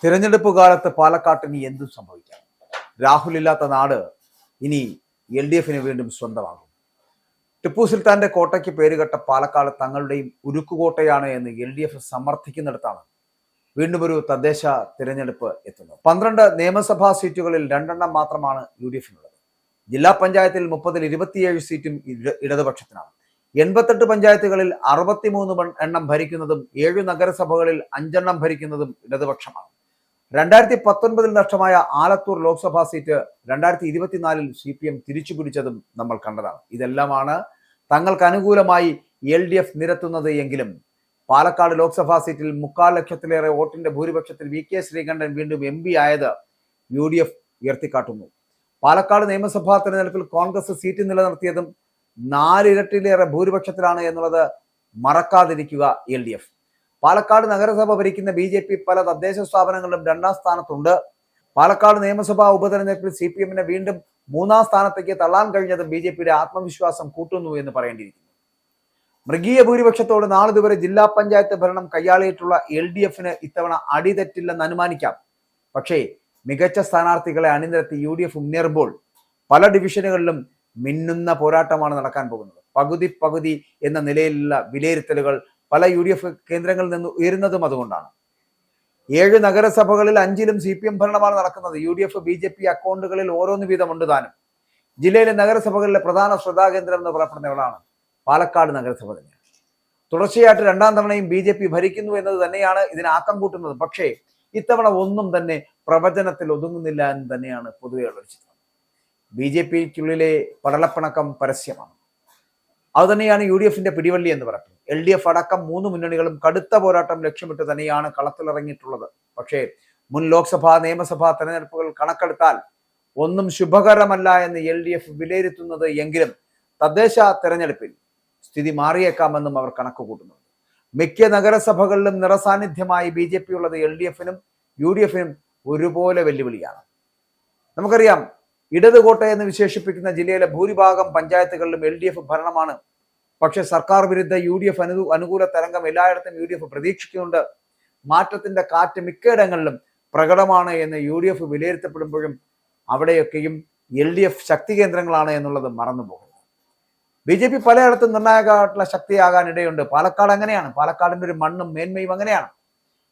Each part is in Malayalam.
തിരഞ്ഞെടുപ്പ് കാലത്ത് പാലക്കാട്ടിന് എന്തും സംഭവിക്കാം. രാഹുൽ ഇല്ലാത്ത നാട് ഇനി LDF-ന് വീണ്ടും സ്വന്തമാകും. ടിപ്പു സുൽത്താന്റെ കോട്ടയ്ക്ക് പേരുകെട്ട പാലക്കാട് തങ്ങളുടെയും ഉരുക്കുകോട്ടയാണ് എന്ന് LDF സമർത്ഥിക്കുന്നിടത്താണ് വീണ്ടും ഒരു തദ്ദേശ തിരഞ്ഞെടുപ്പ് എത്തുന്നത്. 12 നിയമസഭാ സീറ്റുകളിൽ 2 മാത്രമാണ് UDF-നുള്ളത്. ജില്ലാ പഞ്ചായത്തിൽ 30-ൽ 27 സീറ്റും ഇടതുപക്ഷത്തിനാണ്. 88 പഞ്ചായത്തുകളിൽ 63 ഭരിക്കുന്നതും 7 നഗരസഭകളിൽ 5 ഭരിക്കുന്നതും ഇടതുപക്ഷമാണ്. 2019 നഷ്ടമായ ആലത്തൂർ ലോക്സഭാ സീറ്റ് 2024 CPM തിരിച്ചുപിടിച്ചതും നമ്മൾ കണ്ടതാണ്. ഇതെല്ലാമാണ് തങ്ങൾക്ക് അനുകൂലമായി LDF നിരത്തുന്നത് എങ്കിലും പാലക്കാട് ലോക്സഭാ സീറ്റിൽ 3/4 ലക്ഷത്തിലേറെ വോട്ടിന്റെ ഭൂരിപക്ഷത്തിൽ VK ശ്രീകണ്ഠൻ വീണ്ടും MP ആയത് UDF ഉയർത്തിക്കാട്ടുന്നു. പാലക്കാട് നിയമസഭാ തെരഞ്ഞെടുപ്പിൽ കോൺഗ്രസ് സീറ്റ് നിലനിർത്തിയതും 4 ഇരട്ടിയിലേറെ ഭൂരിപക്ഷത്തിലാണ് എന്നുള്ളത് മറക്കാതിരിക്കുക LDF. പാലക്കാട് നഗരസഭ ഭരിക്കുന്ന BJP പല തദ്ദേശ സ്ഥാപനങ്ങളിലും 2ാം സ്ഥാനത്തുണ്ട്. പാലക്കാട് നിയമസഭാ ഉപതെരഞ്ഞെടുപ്പിൽ CPM-നെ വീണ്ടും 3ാം സ്ഥാനത്തേക്ക് തള്ളാൻ കഴിഞ്ഞതും BJP-യുടെ ആത്മവിശ്വാസം കൂട്ടുന്നു എന്ന് പറയേണ്ടിയിരിക്കുന്നു. മൃഗീയ ഭൂരിപക്ഷത്തോട് നാളിതുവരെ ജില്ലാ പഞ്ചായത്ത് ഭരണം കൈയാളിയിട്ടുള്ള LDF-ന് ഇത്തവണ അടിതെറ്റില്ലെന്ന് അനുമാനിക്കാം. പക്ഷേ മികച്ച സ്ഥാനാർത്ഥികളെ അണിനിരത്തി UDF മുന്നേറുമ്പോൾ പല ഡിവിഷനുകളിലും മിന്നുന്ന പോരാട്ടമാണ് നടക്കാൻ പോകുന്നത്. പകുതി എന്ന നിലയിലുള്ള വിലയിരുത്തലുകൾ പല UDF കേന്ദ്രങ്ങളിൽ നിന്ന് ഉയരുന്നതും അതുകൊണ്ടാണ്. 7 നഗരസഭകളിൽ 5-ലും CPM ഭരണമാണ് നടക്കുന്നത്. UDF BJP അക്കൗണ്ടുകളിൽ ഓരോന്ന് വീതമുണ്ട് താനും. ജില്ലയിലെ നഗരസഭകളിലെ പ്രധാന ശ്രദ്ധാകേന്ദ്രം എന്ന് പറയപ്പെടുന്നവളാണ് പാലക്കാട് നഗരസഭ തന്നെയാണ്. തുടർച്ചയായിട്ട് 2ാം തവണയും BJP ഭരിക്കുന്നു എന്നത് തന്നെയാണ് ഇതിന് ആക്കം കൂട്ടുന്നത്. പക്ഷേ ഇത്തവണ ഒന്നും തന്നെ പ്രവചനത്തിൽ ഒതുങ്ങുന്നില്ല എന്ന് തന്നെയാണ് പൊതുവെയുള്ള ചിത്രം. BJP-ക്കുള്ളിലെ പടലപ്പിണക്കം പരസ്യമാണ്. അതുതന്നെയാണ് UDF-ന്റെ പിടിവള്ളി എന്ന് പറയുന്നത്. LDF അടക്കം 3 മുന്നണികളും കടുത്ത പോരാട്ടം ലക്ഷ്യമിട്ട് തന്നെയാണ് കളത്തിലിറങ്ങിയിട്ടുള്ളത്. പക്ഷേ മുൻ ലോക്സഭാ നിയമസഭാ തെരഞ്ഞെടുപ്പുകൾ കണക്കെടുത്താൽ ഒന്നും ശുഭകരമല്ല എന്ന് LDF വിലയിരുത്തുന്നത് എങ്കിലും തദ്ദേശ തെരഞ്ഞെടുപ്പിൽ സ്ഥിതി മാറിയേക്കാമെന്നും അവർ കണക്ക് കൂട്ടുന്നുണ്ട്. മിക്ക നഗരസഭകളിലും നിറസാന്നിധ്യമായി BJP ഉള്ളത് LDF-നും UDF-നും ഒരുപോലെ വെല്ലുവിളിയാണ്. നമുക്കറിയാം, ഇടതുകോട്ട എന്ന് വിശേഷിപ്പിക്കുന്ന ജില്ലയിലെ ഭൂരിഭാഗം പഞ്ചായത്തുകളിലും LDF ഭരണമാണ്. പക്ഷെ സർക്കാർ വിരുദ്ധ UDF അനുകൂല തരംഗം എല്ലായിടത്തും UDF പ്രതീക്ഷിക്കുന്നുണ്ട്. മാറ്റത്തിന്റെ കാറ്റ് മിക്കയിടങ്ങളിലും പ്രകടമാണ് എന്ന് UDF വിലയിരുത്തപ്പെടുമ്പോഴും അവിടെയൊക്കെയും LDF ശക്തി കേന്ദ്രങ്ങളാണ് എന്നുള്ളത് മറന്നുപോകുന്നു. BJP പലയിടത്തും നിർണായകമായിട്ടുള്ള ശക്തിയാകാൻ ഇടയുണ്ട്. പാലക്കാട് അങ്ങനെയാണ്. പാലക്കാടിന്റെ ഒരു മണ്ണും മേന്മയും അങ്ങനെയാണ്.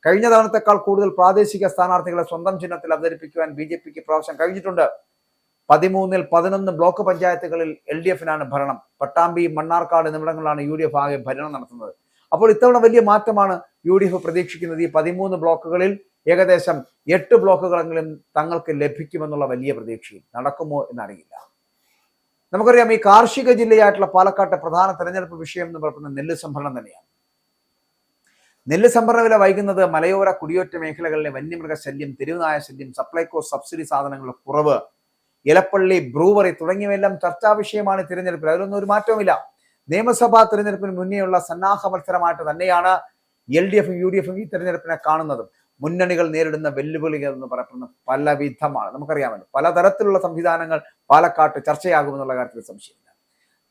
കഴിഞ്ഞ തവണത്തെക്കാൾ കൂടുതൽ പ്രാദേശിക സ്ഥാനാർത്ഥികളെ സ്വന്തം ചിഹ്നത്തിൽ അവതരിപ്പിക്കുവാൻ BJP-ക്ക് പ്രാവശ്യം കഴിഞ്ഞിട്ടുണ്ട്. 13-ൽ 11 ബ്ലോക്ക് പഞ്ചായത്തുകളിൽ LDF-നാണ് ഭരണം. പട്ടാമ്പി, മണ്ണാർക്കാട് എന്നിവിടങ്ങളിലാണ് UDF ആകെ ഭരണം നടത്തുന്നത്. അപ്പോൾ ഇത്തവണ വലിയ മാറ്റമാണ് UDF പ്രതീക്ഷിക്കുന്നത്. ഈ 13 ബ്ലോക്കുകളിൽ ഏകദേശം 8 ബ്ലോക്കുകളെങ്കിലും തങ്ങൾക്ക് ലഭിക്കുമെന്നുള്ള വലിയ പ്രതീക്ഷയും നടക്കുമോ എന്നറിയില്ല. നമുക്കറിയാം, ഈ കാർഷിക ജില്ലയായിട്ടുള്ള പാലക്കാട്ടെ പ്രധാന തെരഞ്ഞെടുപ്പ് വിഷയം എന്ന് പറയുന്നത് നെല്ല് സംഭരണം തന്നെയാണ്. നെല്ല് സംഭരണ വില വൈകുന്നത്, മലയോര കുടിയേറ്റ മേഖലകളിലെ വന്യമൃഗ ശല്യം, തെരുവുനായ ശല്യം, സപ്ലൈകോ സബ്സിഡി സാധനങ്ങളുടെ കുറവ്, ഇലപ്പള്ളി ബ്രൂവറി തുടങ്ങിയവയെല്ലാം ചർച്ചാ വിഷയമാണ് തിരഞ്ഞെടുപ്പിൽ. അതിലൊന്നും ഒരു മാറ്റവുമില്ല. നിയമസഭാ തിരഞ്ഞെടുപ്പിന് മുന്നേയുള്ള സന്നാഹ മത്സരമായിട്ട് തന്നെയാണ് LDF-ഉം UDF-ഉം ഈ തിരഞ്ഞെടുപ്പിനെ കാണുന്നതും. മുന്നണികൾ നേരിടുന്ന വെല്ലുവിളികൾ എന്ന് പറയുന്ന പലവിധമാണ്. നമുക്കറിയാമല്ലോ, പലതരത്തിലുള്ള സംവിധാനങ്ങൾ പാലക്കാട്ട് ചർച്ചയാകുമെന്നുള്ള കാര്യത്തിൽ സംശയമില്ല.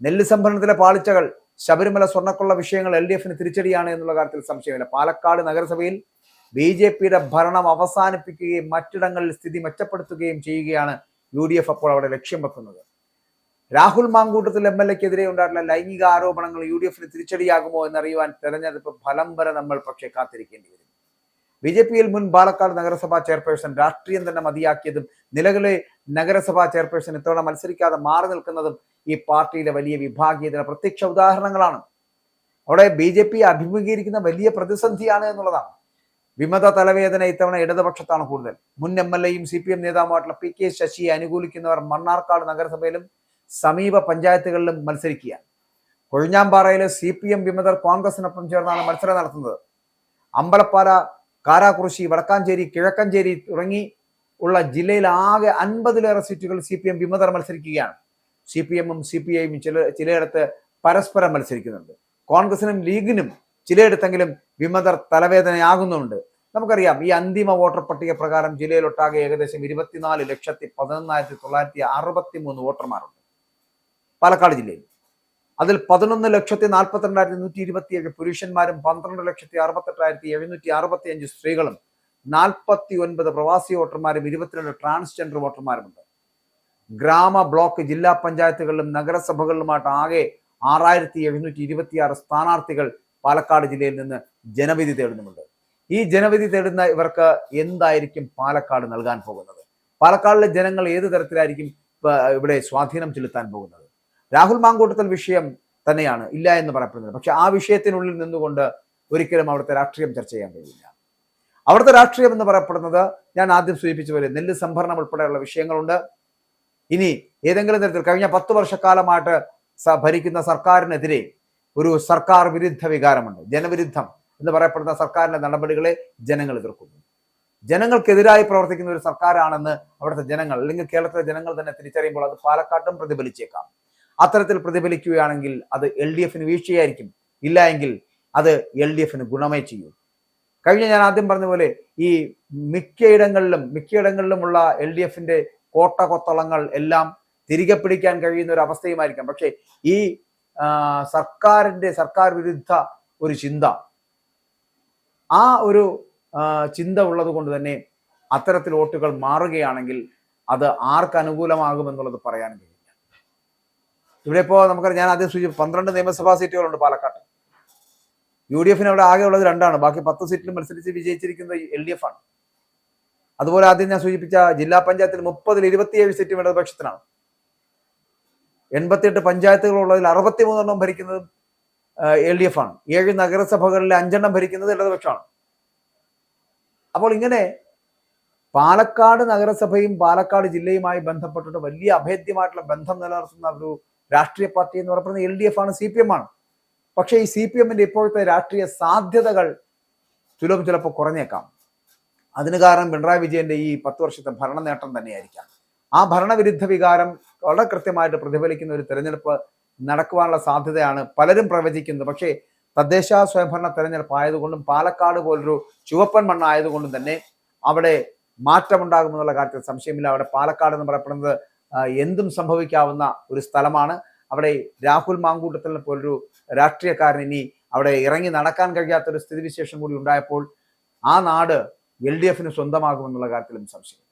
നെല്ല് സംഭരണത്തിലെ പാളിച്ചകൾ, ശബരിമല സ്വർണ്ണക്കൊള്ള വിഷയങ്ങൾ LDF-ന് തിരിച്ചടിയാണ് എന്നുള്ള കാര്യത്തിൽ സംശയമില്ല. പാലക്കാട് നഗരസഭയിൽ BJP-യുടെ ഭരണം അവസാനിപ്പിക്കുകയും മറ്റിടങ്ങളിൽ സ്ഥിതി മെച്ചപ്പെടുത്തുകയും ചെയ്യുകയാണ് UDF അപ്പോൾ അവിടെ ലക്ഷ്യം വെക്കുന്നത്. രാഹുൽ മാങ്കൂട്ടത്തിൽ MLA-ക്കെതിരെ ഉണ്ടായിട്ടുള്ള ലൈംഗിക ആരോപണങ്ങൾ UDF-ന് തിരിച്ചടിയാകുമോ എന്നറിയുവാൻ തെരഞ്ഞെടുപ്പ് ഫലം വരെ നമ്മൾ പക്ഷേ കാത്തിരിക്കേണ്ടി വരും. BJP-യിൽ മുൻ പാലക്കാട് നഗരസഭാ ചെയർപേഴ്സൺ രാഷ്ട്രീയം തന്നെ മതിയാക്കിയതും നിലവിലെ നഗരസഭാ ചെയർപേഴ്സൺ ഇത്തവണ മത്സരിക്കാതെ മാറി നിൽക്കുന്നതും ഈ പാർട്ടിയിലെ വലിയ വിഭാഗീയതയുടെ പ്രത്യക്ഷ ഉദാഹരണങ്ങളാണ്. അവിടെ BJP അഭിമുഖീകരിക്കുന്ന വലിയ പ്രതിസന്ധിയാണ് എന്നുള്ളതാണ്. വിമത തലവേദന ഇത്തവണ ഇടതുപക്ഷത്താണ് കൂടുതൽ. മുൻ MLA-യും CPM നേതാവുമായിട്ടുള്ള PK ശശിയെ അനുകൂലിക്കുന്നവർ മണ്ണാർക്കാട് നഗരസഭയിലും സമീപ പഞ്ചായത്തുകളിലും മത്സരിക്കുകയാണ്. കൊഴിഞ്ഞാമ്പാറയിലെ CPM വിമതർ കോൺഗ്രസിനൊപ്പം ചേർന്നാണ് മത്സരം നടത്തുന്നത്. അമ്പലപ്പാറ, കാരാകുറുശ്ശി, വടക്കാഞ്ചേരി, കിഴക്കഞ്ചേരി തുടങ്ങി ഉള്ള ജില്ലയിൽ ആകെ 50-ലേറെ സീറ്റുകൾ CPM വിമതർ മത്സരിക്കുകയാണ്. CPM-ഉം CPI-യും ചിലയിടത്ത് പരസ്പരം മത്സരിക്കുന്നുണ്ട്. കോൺഗ്രസിനും ലീഗിനും ചിലയിടത്തെങ്കിലും വിമതർ തലവേദനയാകുന്നുണ്ട്. നമുക്കറിയാം, ഈ അന്തിമ വോട്ടർ പട്ടിക പ്രകാരം ജില്ലയിലൊട്ടാകെ ഏകദേശം 24,11,963 വോട്ടർമാരുണ്ട് പാലക്കാട് ജില്ലയിൽ. അതിൽ 11,42,127 പുരുഷന്മാരും 12,68,765 സ്ത്രീകളും 49 പ്രവാസി വോട്ടർമാരും 22 ട്രാൻസ്ജെൻഡർ വോട്ടർമാരുമുണ്ട്. ഗ്രാമ, ബ്ലോക്ക്, ജില്ലാ പഞ്ചായത്തുകളിലും നഗരസഭകളിലുമായിട്ട് ആകെ 6726 സ്ഥാനാർത്ഥികൾ പാലക്കാട് ജില്ലയിൽ നിന്ന് ജനവിധി തേടുന്നുമുണ്ട്. ഈ ജനവിധി തേടുന്ന ഇവർക്ക് എന്തായിരിക്കും പാലക്കാട് നൽകാൻ പോകുന്നത്? പാലക്കാടിലെ ജനങ്ങൾ ഏത് തരത്തിലായിരിക്കും ഇവിടെ സ്വാധീനം ചെലുത്താൻ പോകുന്നത്? രാഹുൽ മാങ്കൂട്ടത്തിൽ വിഷയം തന്നെയാണ്, ഇല്ല എന്ന് പറയപ്പെടുന്നത്. പക്ഷെ ആ വിഷയത്തിനുള്ളിൽ നിന്നുകൊണ്ട് ഒരിക്കലും അവിടുത്തെ രാഷ്ട്രീയം ചർച്ച ചെയ്യാൻ കഴിയില്ല. അവിടുത്തെ രാഷ്ട്രീയം എന്ന് പറയപ്പെടുന്നത് ഞാൻ ആദ്യം സൂചിപ്പിച്ച പോലെ നെല്ല് സംഭരണം ഉൾപ്പെടെയുള്ള വിഷയങ്ങളുണ്ട്. ഇനി ഏതെങ്കിലും തരത്തിൽ കഴിഞ്ഞ 10 വർഷക്കാലമായിട്ട് ഭരിക്കുന്ന സർക്കാരിനെതിരെ ഒരു സർക്കാർ വിരുദ്ധ വികാരമുണ്ട്. ജനവിരുദ്ധം എന്ന് പറയപ്പെടുന്ന സർക്കാരിന്റെ നടപടികളെ ജനങ്ങൾ എതിർക്കുന്നു. ജനങ്ങൾക്കെതിരായി പ്രവർത്തിക്കുന്ന ഒരു സർക്കാരാണെന്ന് അവിടുത്തെ ജനങ്ങൾ, അല്ലെങ്കിൽ കേരളത്തിലെ ജനങ്ങൾ തന്നെ തിരിച്ചറിയുമ്പോൾ അത് പാലക്കാട്ടും പ്രതിഫലിച്ചേക്കാം. അത്തരത്തിൽ പ്രതിഫലിക്കുകയാണെങ്കിൽ അത് LDFന് വീഴ്ചയായിരിക്കും. ഇല്ല എങ്കിൽ അത് LDFന് ഗുണമേ ചെയ്യൂ. കഴിഞ്ഞ ഞാൻ ആദ്യം പറഞ്ഞ പോലെ ഈ മിക്കയിടങ്ങളിലുമുള്ള LDFന്റെ കോട്ട കൊത്തളങ്ങൾ എല്ലാം തിരികെ പിടിക്കാൻ കഴിയുന്ന ഒരു അവസ്ഥയുമായിരിക്കാം. പക്ഷേ ഈ സർക്കാർ വിരുദ്ധ ഒരു ചിന്ത, ആ ഒരു ചിന്ത ഉള്ളത് കൊണ്ട് തന്നെ അത്തരത്തിൽ വോട്ടുകൾ മാറുകയാണെങ്കിൽ അത് ആർക്ക് അനുകൂലമാകുമെന്നുള്ളത് പറയാൻ കഴിയില്ല. ഇവിടെ ഇപ്പോൾ നമുക്കറിയാം, ഞാൻ ആദ്യം സൂചിപ്പിച്ചു 12 നിയമസഭാ സീറ്റുകളുണ്ട് പാലക്കാട്ട്. UDFന് അവിടെ ആകെ ഉള്ളത് 2ആണ്. ബാക്കി 10 സീറ്റിൽ മത്സരിച്ച് വിജയിച്ചിരിക്കുന്നത് LDF ആണ്. അതുപോലെ ആദ്യം ഞാൻ സൂചിപ്പിച്ച ജില്ലാ പഞ്ചായത്തിൽ 30-ൽ 27 സീറ്റും ഇടതുപക്ഷത്തിനാണ്. 88 പഞ്ചായത്തുകളുള്ളതിൽ 63 ഭരിക്കുന്നത് LDF ആണ്. 7 നഗരസഭകളിലെ 5 ഭരിക്കുന്നത് ഇടതുപക്ഷമാണ്. അപ്പോൾ ഇങ്ങനെ പാലക്കാട് നഗരസഭയും പാലക്കാട് ജില്ലയുമായി ബന്ധപ്പെട്ടിട്ട് വലിയ അഭേദ്യമായിട്ടുള്ള ബന്ധം നിലനിർത്തുന്ന ഒരു രാഷ്ട്രീയ പാർട്ടി എന്ന് പറയുന്നത് LDF ആണ്, CPM ആണ്. പക്ഷേ ഈ CPMന്റെ ഇപ്പോഴത്തെ രാഷ്ട്രീയ സാധ്യതകൾ ചിലപ്പോൾ കുറഞ്ഞേക്കാം. അതിന് കാരണം പിണറായി വിജയന്റെ ഈ 10 വർഷത്തെ ഭരണ നേട്ടം തന്നെയായിരിക്കാം. ആ ഭരണവിരുദ്ധ വികാരം വളരെ കൃത്യമായിട്ട് പ്രതിഫലിക്കുന്ന ഒരു തെരഞ്ഞെടുപ്പ് നടക്കുവാനുള്ള സാധ്യതയാണ് പലരും പ്രവചിക്കുന്നത്. പക്ഷേ തദ്ദേശ സ്വയംഭരണ തെരഞ്ഞെടുപ്പ് ആയതുകൊണ്ടും പാലക്കാട് പോലൊരു ചുവപ്പൻ മണ്ണായതുകൊണ്ടും തന്നെ അവിടെ മാറ്റമുണ്ടാകുമെന്നുള്ള കാര്യത്തിൽ സംശയമില്ല. അവിടെ പാലക്കാട് എന്ന് പറയപ്പെടുന്നത് എന്തും സംഭവിക്കാവുന്ന ഒരു സ്ഥലമാണ്. അവിടെ രാഹുൽ മാങ്കൂട്ടത്തിൽ പോലൊരു രാഷ്ട്രീയക്കാരൻ ഇനി അവിടെ ഇറങ്ങി നടക്കാൻ കഴിയാത്തൊരു സ്ഥിതിവിശേഷം കൂടി ഉണ്ടായപ്പോൾ ആ നാട് LDFന് സ്വന്തമാകുമെന്നുള്ള കാര്യത്തിലും സംശയമില്ല.